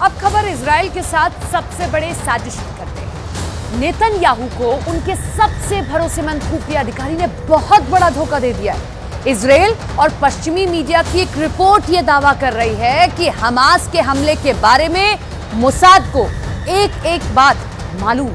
अब खबर इजराइल के साथ सबसे बड़े साजिश की करते हैं। नेतन्याहू को उनके सबसे भरोसेमंद खुफिया अधिकारी ने बहुत बड़ा धोखा दे दिया है। इजराइल और पश्चिमी मीडिया की एक रिपोर्ट यह दावा कर रही है कि हमास के हमले के बारे में मोसाद को एक एक बात मालूम।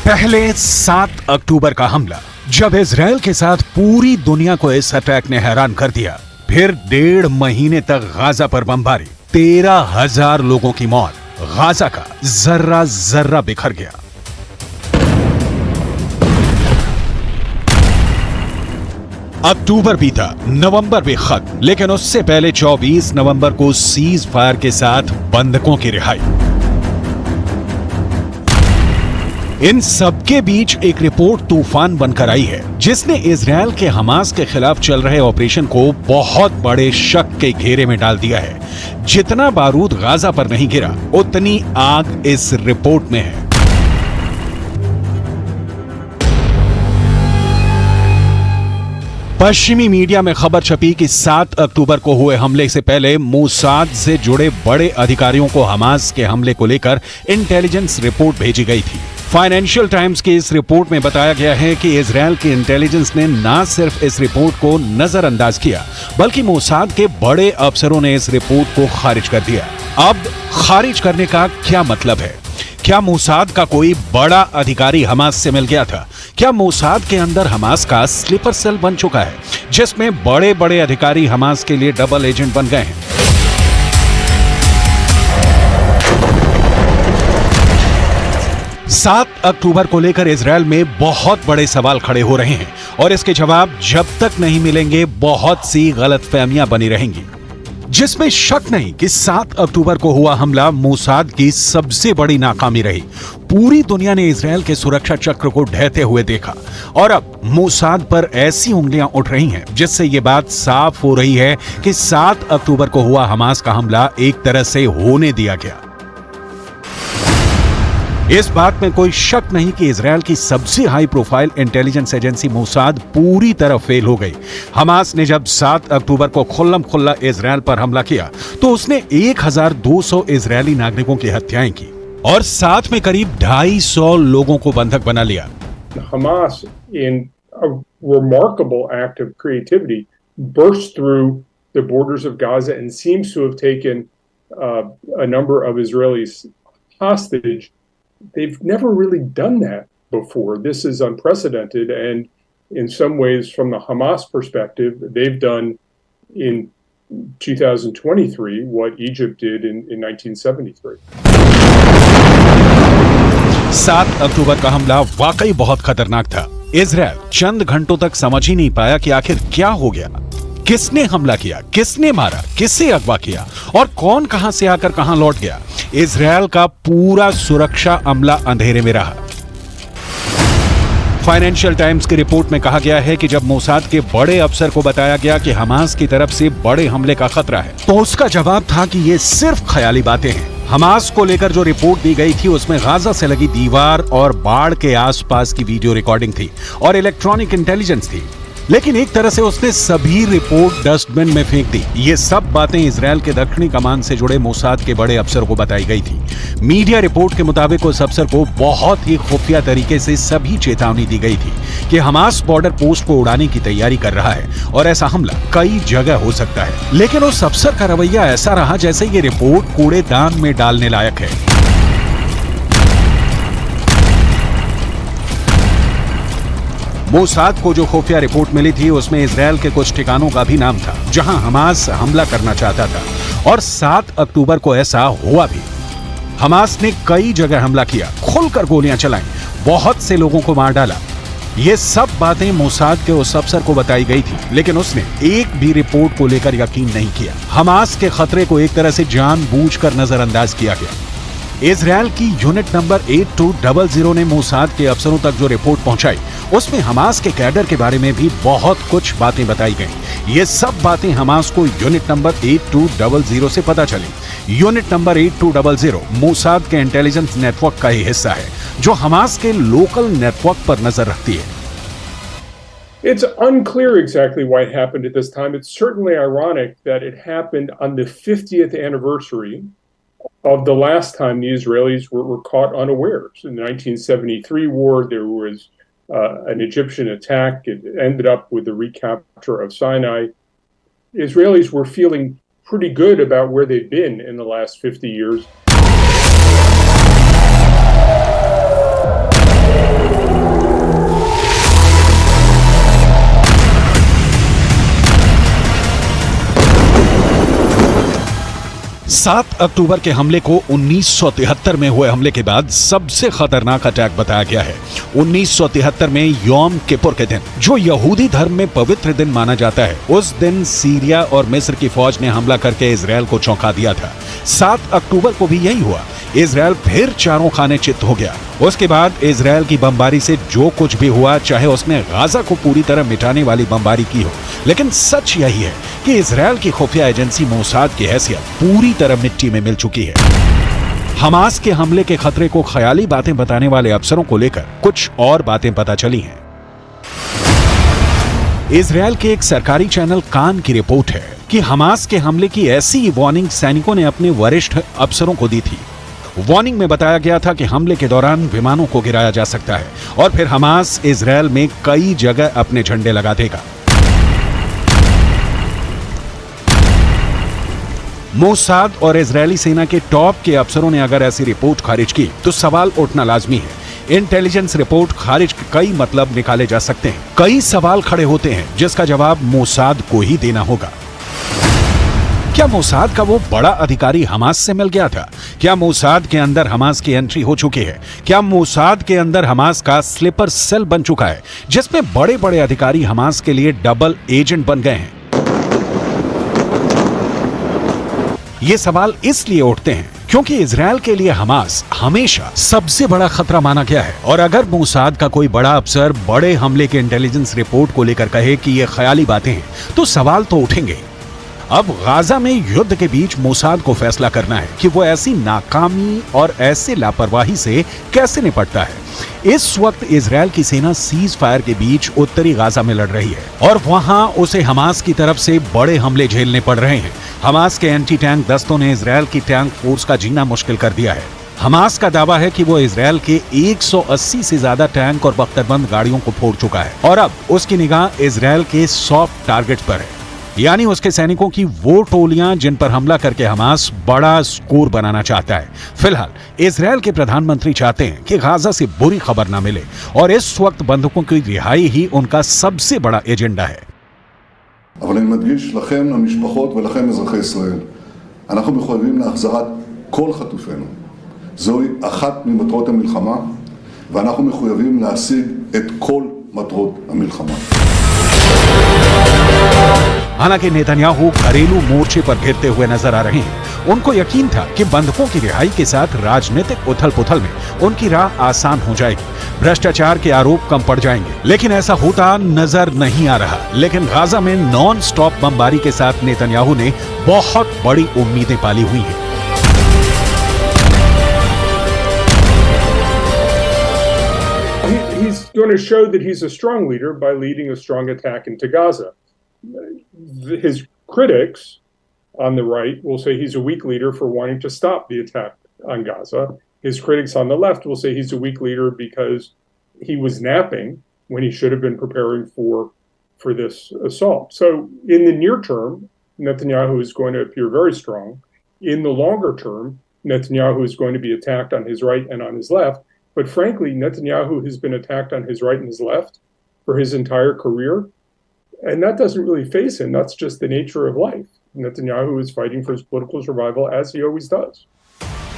पहले 7 अक्टूबर का हमला, जब इजराइल के साथ पूरी दुनिया को इस अटैक ने हैरान कर दिया। फिर 1.5 महीने तक गाजा पर बमबारी, 13,000 लोगों की मौत, गाजा का जर्रा जर्रा बिखर गया। अक्टूबर बीता, नवंबर भी खत्म, लेकिन उससे पहले 24 नवंबर को सीज फायर के साथ बंधकों की रिहाई। इन सबके बीच एक रिपोर्ट तूफान बनकर आई है, जिसने इजराइल के हमास के खिलाफ चल रहे ऑपरेशन को बहुत बड़े शक के घेरे में डाल दिया है। जितना बारूद गाजा पर नहीं गिरा, उतनी आग इस रिपोर्ट में है। पश्चिमी मीडिया में खबर छपी कि 7 अक्टूबर को हुए हमले से पहले मोसाद से जुड़े बड़े अधिकारियों को हमास के हमले को लेकर इंटेलिजेंस रिपोर्ट भेजी गई थी। फाइनेंशियल टाइम्स की इस रिपोर्ट में बताया गया है कि इजराइल की इंटेलिजेंस ने न सिर्फ इस रिपोर्ट को नजरअंदाज किया, बल्कि मोसाद के बड़े अफसरों ने इस रिपोर्ट को खारिज कर दिया। अब खारिज करने का क्या मतलब है? क्या मोसाद का कोई बड़ा अधिकारी हमास से मिल गया था? क्या मोसाद के अंदर हमास का स्लीपर सेल बन चुका है, जिसमें बड़े बड़े अधिकारी हमास के लिए डबल एजेंट बन गए हैं? 7 अक्टूबर को लेकर इजराइल में बहुत बड़े सवाल खड़े हो रहे हैं और इसके जवाब जब तक नहीं मिलेंगे, बहुत सी गलतफहमियां बनी रहेंगी। जिसमें शक नहीं कि 7 अक्टूबर को हुआ हमला मोसाद की सबसे बड़ी नाकामी रही। पूरी दुनिया ने इजराइल के सुरक्षा चक्र को ढहते हुए देखा और अब मोसाद पर ऐसी उंगलियां उठ रही हैं, जिससे यह बात साफ हो रही है कि 7 अक्टूबर को हुआ हमास का हमला एक तरह से होने दिया गया। इस बात में कोई शक नहीं कि इजराइल की सबसे high profile intelligence agency Mossad पूरी तरह फेल हो गई। हमास ने जब 7 अक्टूबर को खुल्लम खुल्ला इजराइल पर हमला किया, तो उसने 1200 इजरायली नागरिकों की हत्याएं की और साथ में करीब 250 लोगों को बंधक बना लिया। Hamas, in a remarkable act of creativity, burst through the borders of Gaza and seems to have taken a number of Israelis hostage. They've never really done that before. This is unprecedented, and in some ways, from the Hamas perspective, they've done in 2023 what Egypt did in 1973. 7 अक्टूबर का हमला वाकई बहुत खतरनाक था। Israel चंद घंटों तक समझ ही नहीं पाया कि आखिर क्या हो गया, किसने हमला किया, किसने मारा, किससे अगवा किया और कौन कहां से आकर कहां लौट गया। इजराइल का पूरा सुरक्षा अमला अंधेरे में रहा। फाइनेंशियल टाइम्स की रिपोर्ट में कहा गया है कि जब मोसाद के बड़े अफसर को बताया गया कि हमास की तरफ से बड़े हमले का खतरा है, तो उसका जवाब था कि ये सिर्फ ख्याली बातें हैं। हमास को लेकर जो रिपोर्ट दी गई थी, उसमें गाजा से लगी दीवार और बाढ़ के आसपास की वीडियो रिकॉर्डिंग थी और इलेक्ट्रॉनिक इंटेलिजेंस थी। लेकिन एक तरह से उसने सभी रिपोर्ट डस्टबिन में फेंक दी। ये सब बातें इजराइल के दक्षिणी कमान से जुड़े मोसाद के बड़े अफसर को बताई गई थी। मीडिया रिपोर्ट के मुताबिक उस अफसर को बहुत ही खुफिया तरीके से सभी चेतावनी दी गई थी कि हमास बॉर्डर पोस्ट को उड़ाने की तैयारी कर रहा है और ऐसा हमला कई जगह हो सकता है। लेकिन उस अफसर का रवैया ऐसा रहा जैसे ये रिपोर्ट कूड़ेदान में डालने लायक है। मोसाद को जो खुफिया रिपोर्ट मिली थी, उसमें इजराइल के कुछ ठिकानों का भी नाम था जहां हमास हमला करना चाहता था और 7 अक्टूबर को ऐसा हुआ भी। हमास ने कई जगह हमला किया, खुलकर गोलियां चलाई, बहुत से लोगों को मार डाला। ये सब बातें मोसाद के उस अफसर को बताई गई थी, लेकिन उसने एक भी रिपोर्ट को लेकर यकीन नहीं किया। हमास के खतरे को एक तरह से जानबूझकर नजरअंदाज किया गया। इजरायल की यूनिट नंबर 8200 ने मोसाद के अफसरों तक जो रिपोर्ट पहुंचाई, उसमें हमास के कैडर के बारे में भी बहुत कुछ बातें बताई गईं। ये सब बातें हमास को यूनिट नंबर 8200 से पता चली। यूनिट नंबर 8200 मोसाद के इंटेलिजेंस नेटवर्क का ही हिस्सा है, जो हमास के लोकल नेटवर्क पर नजर रखती है। It's unclear exactly why it happened at this time. It's certainly ironic that it happened on the 50th anniversary of the last time the Israelis were caught unawares. In the 1973 war, there was an Egyptian attack. It ended up with the recapture of Sinai. Israelis were feeling pretty good about where they've been in the last 50 years. 7 अक्टूबर के हमले को 1973 में हुए हमले के बाद सबसे खतरनाक अटैक बताया गया है। 1973 में यौम किपुर के दिन, जो यहूदी धर्म में पवित्र दिन माना जाता है, उस दिन सीरिया और मिस्र की फौज ने हमला करके इजरायल को चौंका दिया था। 7 अक्टूबर को भी यही हुआ। इजरायल फिर चारों खाने चित्त हो गया। उसके बाद इजरायल की बमबारी से जो कुछ भी हुआ, चाहे उसने गाजा को पूरी तरह मिटाने वाली बमबारी की हो, लेकिन सच यही है कि इजरायल की खुफिया एजेंसी मोसाद की हैसियत पूरी तरह मिट्टी में मिल चुकी है। हमास के हमले के खतरे को ख्याली बातें बताने वाले अफसरों को लेकर कुछ और बातें पता चली हैं। इजरायल के एक सरकारी चैनल कान की रिपोर्ट है कि हमास के हमले की ऐसी वार्निंग सैनिकों ने अपने वरिष्ठ अफसरों को दी थी। वार्निंग में बताया गया था कि हमले के दौरान विमानों को गिराया जा सकता है और फिर हमास इजरायल में कई जगह अपने झंडे लगा देगा। मोसाद और इजरायली सेना के टॉप के अफसरों ने अगर ऐसी रिपोर्ट खारिज की तो सवाल उठना लाजमी है। इंटेलिजेंस रिपोर्ट खारिज के कई मतलब निकाले जा सकते हैं। कई सवाल खड़े होते हैं जिसका जवाब मोसाद को ही देना होगा। क्या मोसाद का वो बड़ा अधिकारी हमास से मिल गया था? क्या मोसाद के अंदर हमास की एंट्री हो चुकी है? क्या मोसाद के अंदर हमास का स्लीपर सेल बन चुका है, जिसमें बड़े बड़े अधिकारी हमास के लिए डबल एजेंट बन गए हैं? ये सवाल इसलिए उठते हैं क्योंकि इजरायल के लिए हमास हमेशा सबसे बड़ा खतरा माना गया है, और अगर मोसाद का कोई बड़ा अफसर बड़े हमले के इंटेलिजेंस रिपोर्ट को लेकर कहे कि ये ख्याली बातें हैं, तो सवाल तो उठेंगे। अब गाजा में युद्ध के बीच मोसाद को फैसला करना है कि वो ऐसी नाकामी और ऐसे लापरवाही से कैसे निपटता है। इस वक्त इजरायल की सेना सीज फायर के बीच उत्तरी गाजा में लड़ रही है और वहां उसे हमास की तरफ से बड़े हमले झेलने पड़ रहे हैं। हमास के एंटी टैंक दस्तों ने इजरायल की टैंक फोर्स का जीना मुश्किल कर दिया है। हमास का दावा है कि वो इजरायल के 180 से ज्यादा टैंक और बख्तरबंद गाड़ियों को फोड़ चुका है और अब उसकी निगाह इजरायल के सॉफ्ट टारगेट्स पर है, यानी उसके सैनिकों की वो टोलियां जिन पर हमला करके हमास बड़ा स्कोर बनाना चाहता है। फिलहाल इजरायल के प्रधानमंत्री चाहते हैं कि गाजा से बुरी खबर ना मिले और इस वक्त बंधकों की रिहाई ही उनका सबसे बड़ा एजेंडा है। אבל אני מדגיש לכם, למשפחות ולכם אזרחי ישראל, אנחנו מחויבים להחזרת כל חטופינו. זוהי אחת ממטרות המלחמה, ואנחנו מחויבים להשיג את כל מטרות המלחמה. हालांकि नेतन्याहू घरेलू मोर्चे पर भिड़ते हुए नजर आ रहे हैं। उनको यकीन था कि बंधकों की रिहाई के साथ राजनीतिक उथल-पुथल में उनकी राह आसान हो जाएगी, भ्रष्टाचार के आरोप कम पड़ जाएंगे, लेकिन ऐसा होता नजर नहीं आ रहा। लेकिन गाजा में नॉन स्टॉप बमबारी के साथ नेतन्याहू ने बहुत बड़ी उम्मीदें पाली हुई हैं। He's going to show that he's a strong leader by leading a strong attack into Gaza. His critics on the right will say he's a weak leader for wanting to stop the attack on Gaza. His critics on the left will say he's a weak leader because he was napping when he should have been preparing for this assault. So in the near term, Netanyahu is going to appear very strong. In the longer term, Netanyahu is going to be attacked on his right and on his left. But frankly, Netanyahu has been attacked on his right and his left for his entire career. And that doesn't really faze him. That's just the nature of life. Netanyahu is fighting for his political survival as he always does.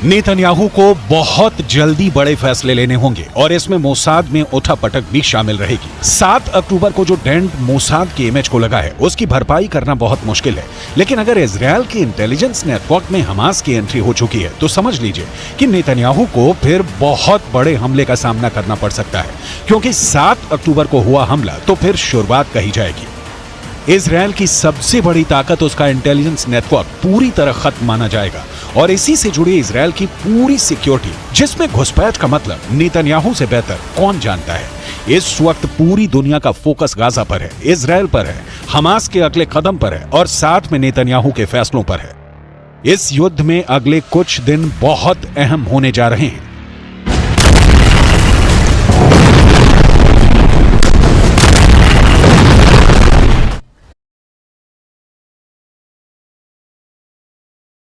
Netanyahu को बहुत जल्दी बड़े फैसले लेने होंगे और इसमें Mossad में उठापटक भी शामिल रहेगी। 7 अक्टूबर को जो डेंट मोसाद की इमेज को लगा है उसकी भरपाई करना बहुत मुश्किल है, लेकिन अगर इजरायल के इंटेलिजेंस नेटवर्क में हमास की एंट्री हो चुकी है तो समझ लीजिए कि नेतन्याहू को फिर बहुत बड़े हमले का सामना करना पड़ सकता है, क्योंकि 7 अक्टूबर को हुआ हमला तो फिर शुरुआत कही जाएगी। इजरायल की सबसे बड़ी ताकत उसका इंटेलिजेंस नेटवर्क पूरी तरह खत्म माना जाएगा और इसी से जुड़ी इजरायल की पूरी सिक्योरिटी, जिसमें घुसपैठ का मतलब नेतन्याहू से बेहतर कौन जानता है। इस वक्त पूरी दुनिया का फोकस गाजा पर है, इजरायल पर है, हमास के अगले कदम पर है और साथ में नेतन्याहू के फैसलों पर है। इस युद्ध में अगले कुछ दिन बहुत अहम होने जा रहे हैं।